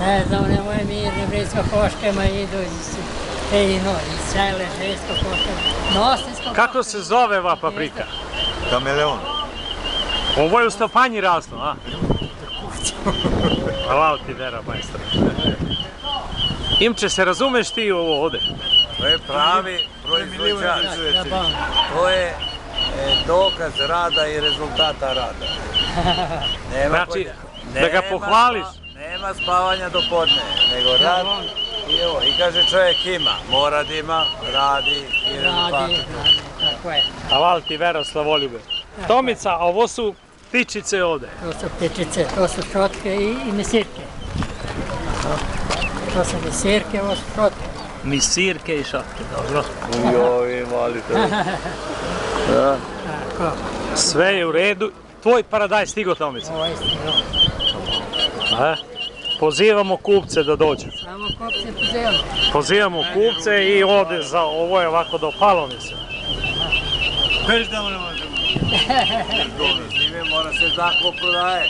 Ne znam, one moje mirne britsko koškama idu iz sele, žesto koškama, nosinsko. Kako se zove ova paprika? Kameleon. Ovo je u Stopanji raslo, a? Hvala ti, Vera, majstor. Imče, se razumeš ti ovo ovde? To je pravi proizvođač. To je dokaz rada i rezultata rada. Znači, da ga pohvališ. Nema spavanja do podne, nego rad. I kaže čovjek ima, mora da ima, radi i rezultate. Tako je. Hvala ti, Vera, Slavoljube. Tomica, a ovo su ptičice ovde. To su ptičice, to su šotke i misirke. To su misirke, ovo su šotke. Misirke i šotke, dobro. Joj, mali to. Tako. Sve je u redu. Tvoj paradaj stigo, Tomica. Ovo je stiglo. Pozivamo kupce da dođu. Samo kopce pozivamo. Pozivamo kupce i ovde za ovo je ovako dopalo mi se. S njime mora se tako prodaje.